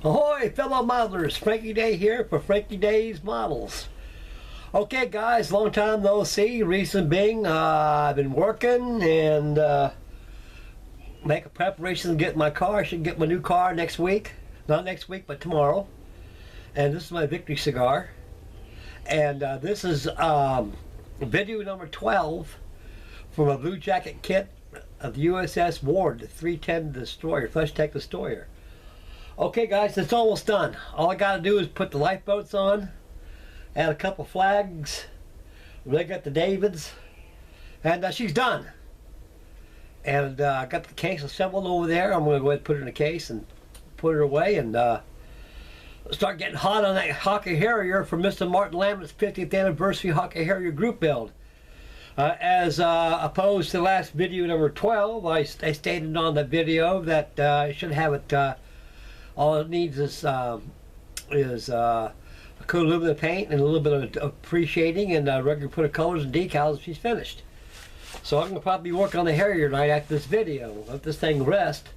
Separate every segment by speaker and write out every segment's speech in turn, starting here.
Speaker 1: Ahoy, fellow modelers! Frankie Day here for Frankie Day's Models. Okay, guys, long time no see. Reason being, I've been working and making preparations to get my car. I should get my new car next week. Not next week, but tomorrow. And this is my victory cigar. And this is video number 12 from a Bluejacket kit of the USS WARD, the 310 Destroyer, Flesh Tech Destroyer. Okay, guys, it's almost done. All I got to do is put the lifeboats on, add a couple flags, rig up the Davids, and she's done. And I got the case assembled over there. I'm going to go ahead and put it in a case and put it away and start getting hot on that Hawker Harrier for Mr. Martin Lambert's 50th anniversary Hawker Harrier group build. As opposed to the last video number 12, I stated on the video that I should have it. All it needs is a coat of aluminum paint and a little bit of appreciating and a regular put of colors and decals if she's finished. So I'm going to probably work on the Harrier tonight after this video. Let this thing rest.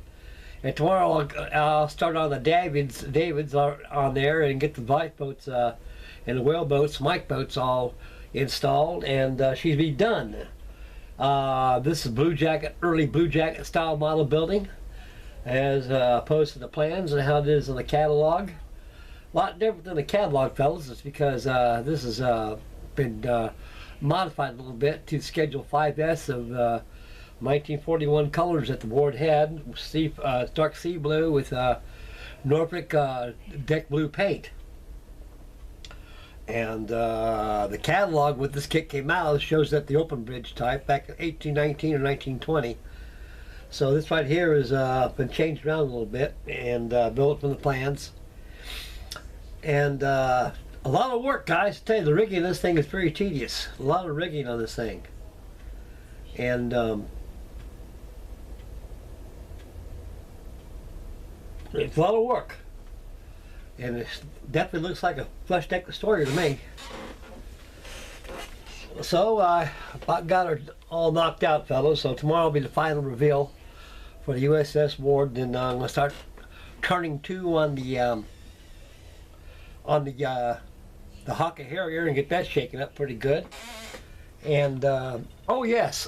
Speaker 1: And tomorrow I'll start on the Davids on there and get the lifeboats and the whaleboats, Mike boats all installed, and she's be done. This is Bluejacket, early Bluejacket style model building, as opposed to the plans and how it is in the catalog. A lot different than the catalog, fellas. It's because this has been modified a little bit to Schedule 5S of 1941 colors that the board had, dark sea blue with Norfolk deck blue paint. And the catalog with this kit came out shows that the open bridge type back in 1819 or 1920. So this right here has been changed around a little bit and built from the plans. And a lot of work, guys. I tell you, the rigging of this thing is very tedious. A lot of rigging on this thing. And it's a lot of work. And it definitely looks like a Flesh Tech Destroyer to me. So I about got her all knocked out, fellas. So tomorrow will be the final reveal for the USS WARD. Then I'm going to start turning to on the Hawker Harrier and get that shaken up pretty good. And oh yes,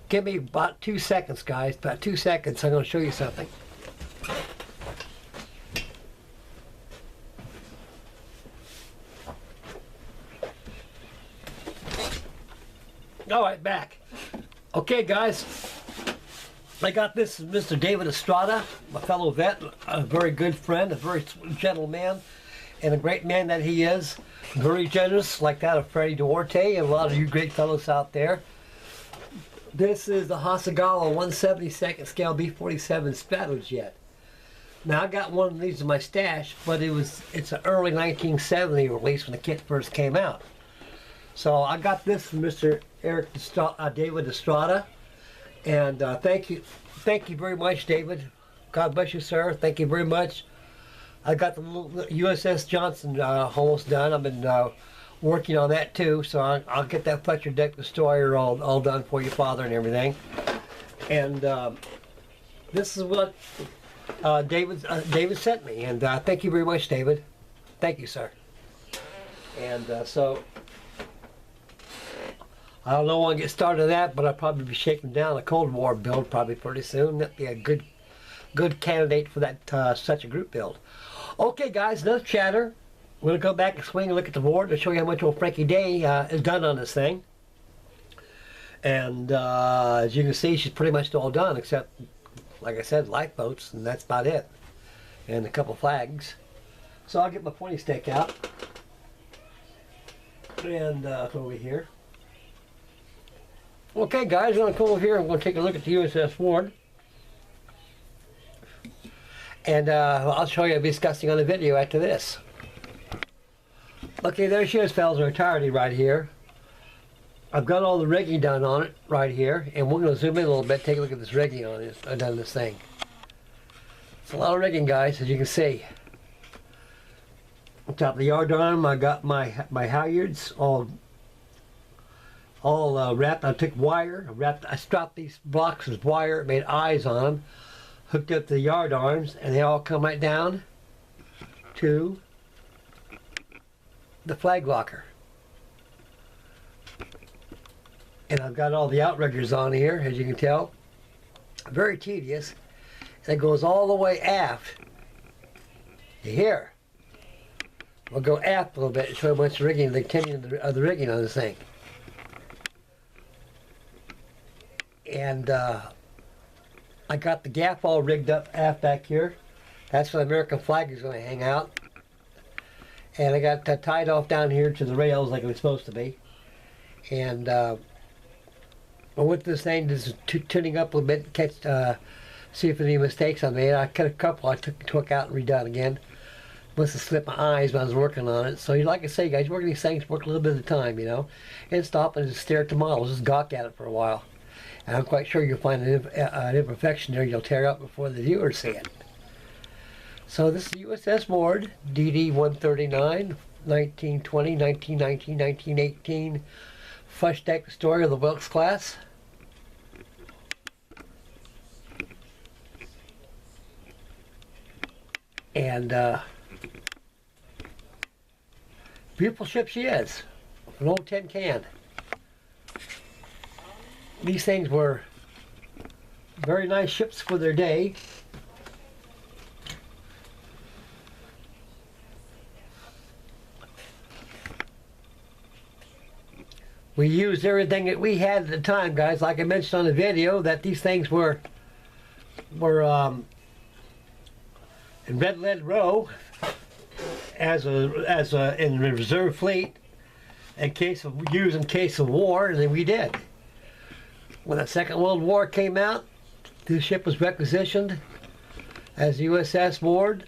Speaker 1: give me about 2 seconds, guys. About 2 seconds. I'm going to show you something. All right, back. Okay, guys, I got this from Mr. David Estrada, my fellow vet, a very good friend, a very gentle man, and a great man that he is. Very generous, like that of Freddie Duarte and a lot of you great fellows out there. This is the Hasagala 1/72 scale B47 Stratojet. Now I got one of these in my stash, but it's an early 1970 release when the kit first came out. So I got this from Mr. David Estrada, and thank you very much, David. God bless you, sir. Thank you very much. I got the little USS Johnson almost done. I've been working on that too, so I'll get that Fletcher Deck Destroyer all done for you, Father, and everything. And this is what David sent me, and thank you very much, David. Thank you, sir. And so I don't know when I get started on that, but I'll probably be shaking down a Cold War build probably pretty soon. That'd be a good candidate for that such a group build. Okay, guys, enough chatter. We're gonna go back and swing and look at the board to show you how much old Frankie Day is done on this thing. And as you can see, she's pretty much all done, except, like I said, lifeboats, and that's about it. And a couple flags. So I'll get my pointy stick out and over here. Okay, guys, I'm going to come over here. I'm going to take a look at the USS WARD. And I'll show you, I'll be discussing on the video after this. Okay, there she is, fellas, in entirety right here. I've got all the rigging done on it right here. And we're going to zoom in a little bit, take a look at this rigging on it. I've done this thing. It's a lot of rigging, guys, as you can see. On top of the yardarm, I got my halyards all wrapped. I took wire, I strapped these blocks with wire, made eyes on them, hooked up the yard arms, and they all come right down. to the flag locker. And I've got all the outriggers on here, as you can tell. Very tedious. And it goes all the way aft. You hear? We'll go aft a little bit and show you much rigging, the tension of the rigging on this thing. And I got the gaff all rigged up aft back here. That's where the American flag is going to hang out. And I got tied off down here to the rails like it was supposed to be. And I went to this thing, just tuning up a little bit, catch, see if there's any mistakes I made. I cut a couple, I took out and redone again. Must have slipped my eyes when I was working on it. So like I say, guys, working these things, work a little bit at a time, you know. And stop and just stare at the models, just gawk at it for a while. And I'm quite sure you'll find an imperfection there you'll tear up before the viewers see it. So this is USS WARD, DD-139, 1920, 1919, 1918, flush deck destroyer of the Wilkes class. And beautiful ship she is, an old tin can. These things were very nice ships for their day. We used everything that we had at the time, guys. Like I mentioned on the video, that these things were in Red Lead Row as in the reserve fleet in case of war, and then we did. When the Second World War came out, this ship was requisitioned as USS WARD.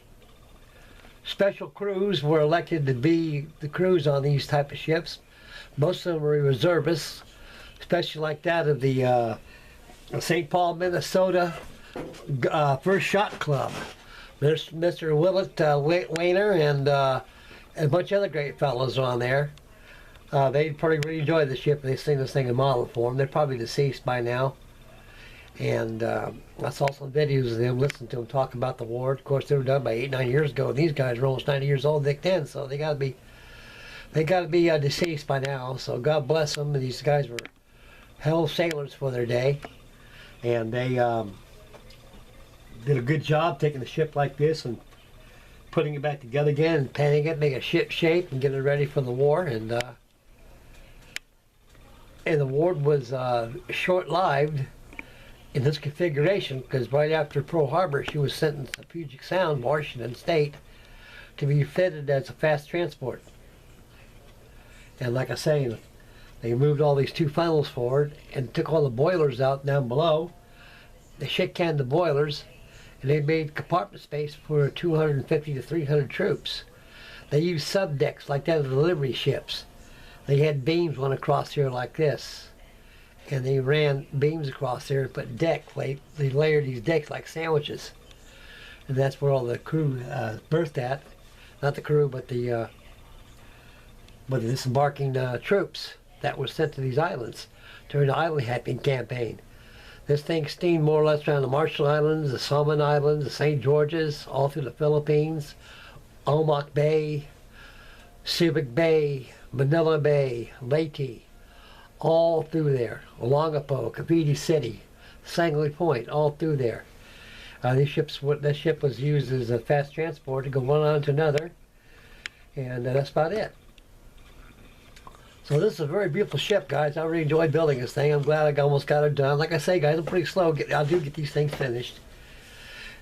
Speaker 1: Special crews were elected to be the crews on these type of ships. Most of them were reservists, especially like that of the St. Paul, Minnesota First Shot Club. Mr. Willett Wayner and a bunch of other great fellows on there. They probably really enjoyed the ship. They've seen this thing in model form. They're probably deceased by now. And I saw some videos of them, listening to them talk about the war. Of course, they were done by 8-9 years ago. And these guys were almost 90 years old back then, so they got to be deceased by now. So God bless them. These guys were hell sailors for their day, and they did a good job taking a ship like this and putting it back together again and painting it, make a ship shape, and getting it ready for the war. And the WARD was short-lived in this configuration because right after Pearl Harbor, she was sent to Puget Sound, Washington State, to be fitted as a fast transport. And like I say, they moved all these two funnels forward and took all the boilers out down below. They shit-canned the boilers, and they made compartment space for 250 to 300 troops. They used subdecks like that of the delivery ships. They had beams went across here like this, and they ran beams across there and put deck. They layered these decks like sandwiches, and that's where all the crew berthed at. Not the crew, but the disembarking troops that were sent to these islands during the island hopping campaign. This thing steamed more or less around the Marshall Islands, the Solomon Islands, the St. George's, all through the Philippines, Omak Bay, Subic Bay, Manila Bay, Leyte, all through there. Olongapo, Cavite City, Sangley Point, all through there. This ship was used as a fast transport to go one on to another, and that's about it. So this is a very beautiful ship, guys. I really enjoyed building this thing. I'm glad I almost got it done. Like I say, guys, I'm pretty slow. I do get these things finished.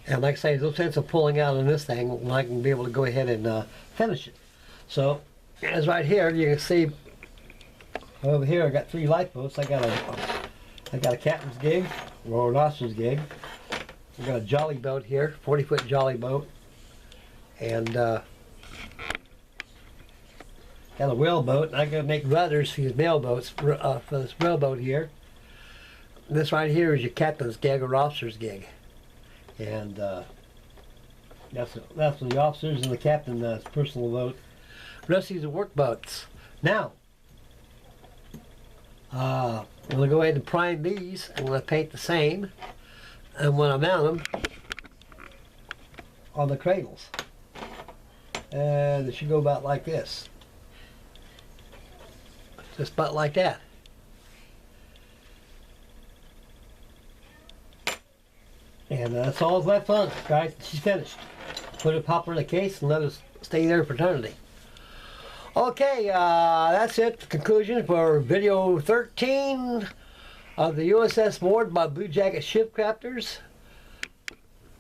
Speaker 1: And like I say, there's no sense of pulling out on this thing when I can be able to go ahead and finish it. So, as right here, you can see over here I got 3 lifeboats. I got a captain's gig, or an officer's gig. I got a jolly boat here, 40-foot jolly boat. And got a whaleboat, and I gotta make rudders for these mailboats for this whaleboat here. And this right here is your captain's gig or officer's gig, and that's for the officers and the captain's personal boat. The rest of these are work boats. Now, I'm gonna go ahead and prime these. I'm gonna paint the same, and when I mount them on the cradles. And it should go about like this. Just about like that. And that's all that's left on it, guys. She's finished. Put it, pop her in the case, and let us stay there for eternity. Okay, that's it. Conclusion for video 13 of the USS WARD by Bluejacket Ship Crafters.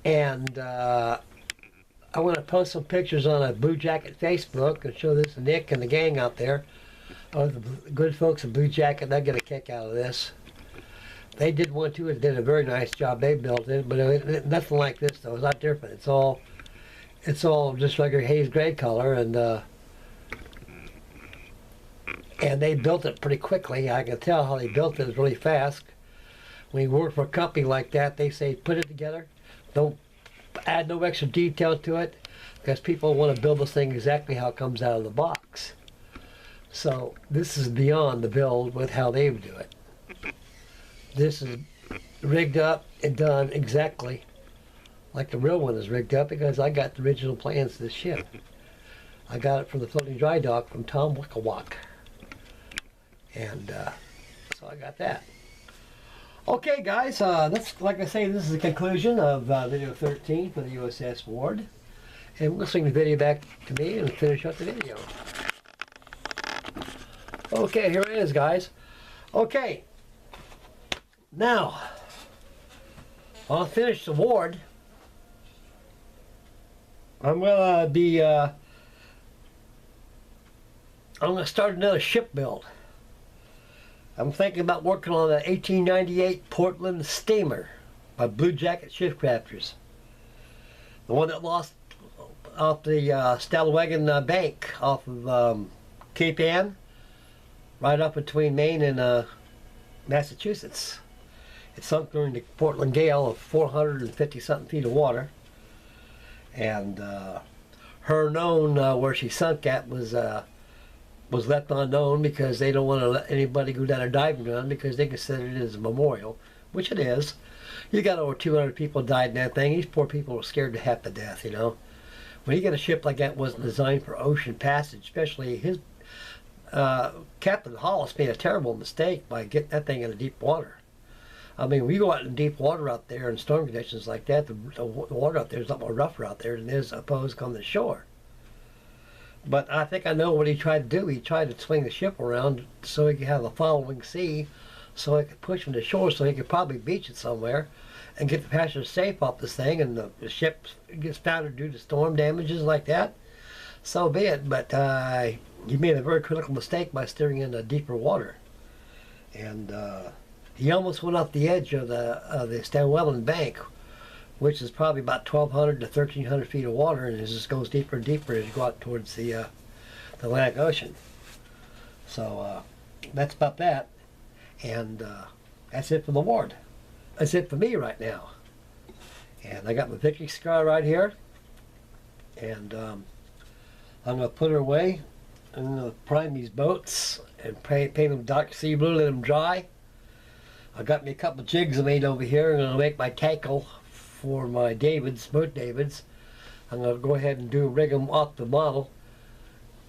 Speaker 1: And I want to post some pictures on a Bluejacket Facebook and show this to Nick and the gang out there. Oh, the good folks at Bluejacket, they'll get a kick out of this. They did one too. It did a very nice job. They built it, but nothing like this though. It's not different. It's all just regular haze gray color, and they built it pretty quickly. I can tell how they built it. It's really fast. When you work for a company like that, they say put it together. Don't add no extra detail to it, because people want to build this thing exactly how it comes out of the box. So this is beyond the build with how they do it. This is rigged up and done exactly like the real one is rigged up, because I got the original plans of this ship. I got it from the floating dry dock from Tom Wickawak. And so I got that. Okay guys, that's, like I say, this is the conclusion of video 13 for the USS WARD. And we'll swing the video back to me and finish up the video. Okay, here it is, guys. Okay. Now, I'll finish the WARD. I'm gonna start another ship build. I'm thinking about working on the 1898 Portland steamer by Bluejacket Ship Crafters. The one that lost off the Stallwagon bank off of Cape Ann, right up between Maine and Massachusetts. It sunk during the Portland gale of 450 something feet of water, and her known where she sunk at was left unknown, because they don't want to let anybody go down a diving run, because they consider it as a memorial, which it is. You got over 200 people died in that thing. These poor people were scared to half to death, you know. When you get a ship like that, wasn't designed for ocean passage, especially his Captain Hollis made a terrible mistake by getting that thing into deep water. I mean, we go out in deep water out there in storm conditions like that, the water out there is a lot more rougher out there than it is opposed on the shore. But I think I know what he tried to do. He tried to swing the ship around so he could have a following sea, so he could push him to shore, so he could probably beach it somewhere and get the passengers safe off this thing, and the ship gets foundered due to storm damages like that. So be it, but he made a very critical mistake by steering into deeper water. And he almost went off the edge of the Stanwellin bank, which is probably about 1,200 to 1,300 feet of water, and it just goes deeper and deeper as you go out towards the Atlantic Ocean. So that's about that, and that's it for the WARD. That's it for me right now. And I got my victory scar right here, and I'm going to put her away. I'm going to prime these boats and paint them dark sea blue, let them dry. I got me a couple of jigs I made over here. I'm going to make my tackle for my Davids, boat Davids. I'm going to go ahead and rig them off the model,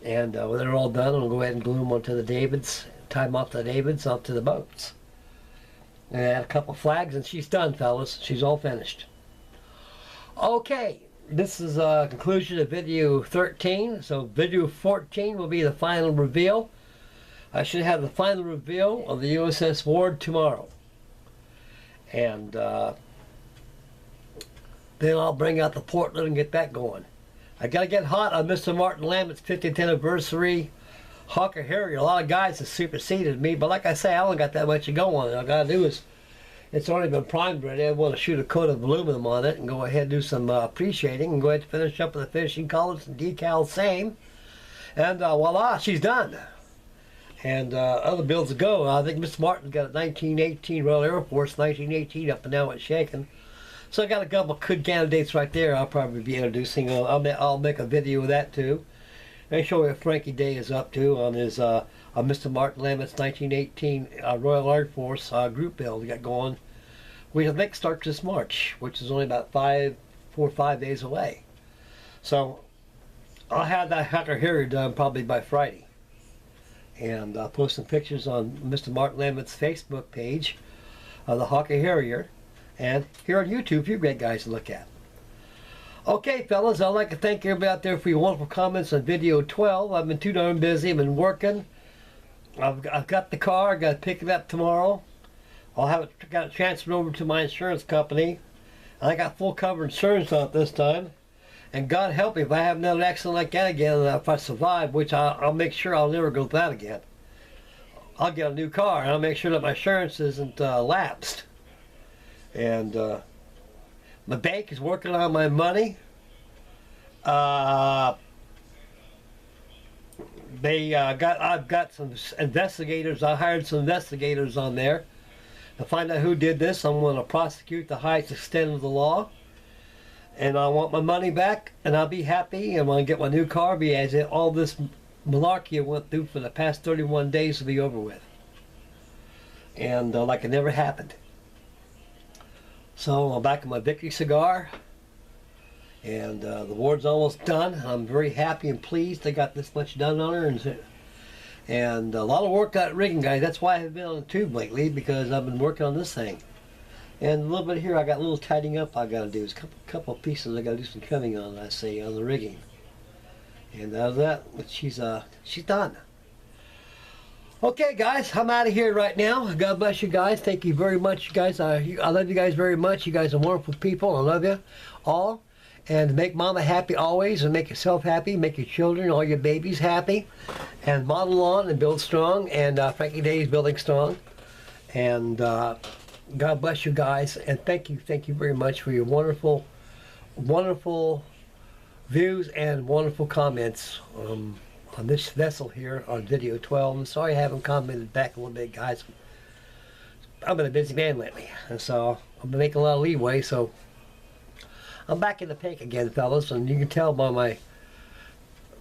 Speaker 1: and when they're all done, I'm going to go ahead and glue them onto the Davids, tie them off the Davids onto the boats. And add a couple flags, and she's done, fellas. She's all finished. Okay, this is a conclusion of video 13. So video 14 will be the final reveal. I should have the final reveal of the USS WARD tomorrow. And then I'll bring out the Portland and get that going. I got to get hot on Mr. Martin Lambett's 50th anniversary Hawker Harrier. A lot of guys have superseded me, but like I say, I only got that much to go on. All I got to do is, it's already been primed ready. I want to shoot a coat of aluminum on it and go ahead and do some appreciating and go ahead and finish up with the finishing colors and decals same. And voila, she's done. And other builds to go. I think Mr. Martin's got a 1918 Royal Air Force, 1918 up and now it's shaking. So I got a couple of good candidates right there I'll probably be introducing. I'll make a video of that too. And show you what Frankie Day is up to on his Mr. Martin Lambett's 1918 Royal Air Force group build he got going, which I think starts this March, which is only about 4 or 5 days away. So I'll have that Hawker Harrier done probably by Friday. And I'll post some pictures on Mr. Mark Lamott's Facebook page of the Hawker Harrier. And here on YouTube for you great guys to look at. Okay, fellas, I'd like to thank everybody out there for your wonderful comments on video 12. I've been too darn busy. I've been working. I've got the car. I've got to pick it up tomorrow. I'll have it got it transferred over to my insurance company. I got full cover insurance on it this time. And God help me if I have another accident like that again, and if I survive, which I'll make sure I'll never go through that again. I'll get a new car, and I'll make sure that my insurance isn't lapsed. And my bank is working on my money. I've got some investigators. I hired some investigators on there to find out who did this. I'm going to prosecute the highest extent of the law. And I want my money back, and I'll be happy. And when I get my new car, as all this malarkey I went through for the past 31 days will be over with. And like it never happened. So I'm back in my victory cigar. And the ward's almost done. I'm very happy and pleased I got this much done on her. And a lot of work got rigging, guys. That's why I haven't been on the tube lately, because I've been working on this thing. And a little bit here, I got a little tidying up I got to do. There's a couple of pieces I got to do some trimming on, I say, on the rigging. And out of that, she's done. Okay, guys, I'm out of here right now. God bless you guys. Thank you very much, you guys. I love you guys very much. You guys are wonderful people. I love you all. And make mama happy always, and make yourself happy, make your children, all your babies happy. And model on and build strong. And Frankie Day is building strong. And God bless you guys, and thank you very much for your wonderful views and wonderful comments on this vessel here on video 12. I'm sorry I haven't commented back a little bit, guys. I've been a busy man lately, and so I've been making a lot of leeway, so I'm back in the pink again, fellas, and you can tell by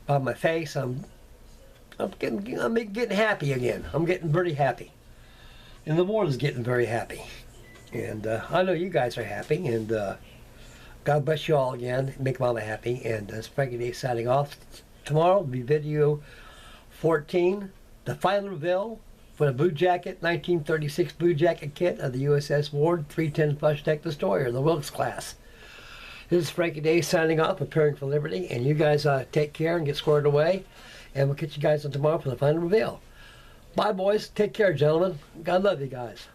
Speaker 1: my face I'm getting happy again. I'm getting pretty happy. And the ward is getting very happy. And I know you guys are happy. And God bless you all again. Make mama happy. And it's Frankie Day signing off. Tomorrow will be video 14. The final reveal for the Bluejacket 1936 Bluejacket kit of the USS WARD 310 Flush Deck Destroyer, the Wilkes class. This is Frankie Day signing off, preparing for Liberty. And you guys take care and get squared away. And we'll catch you guys on tomorrow for the final reveal. Bye, boys. Take care, gentlemen. God love you guys.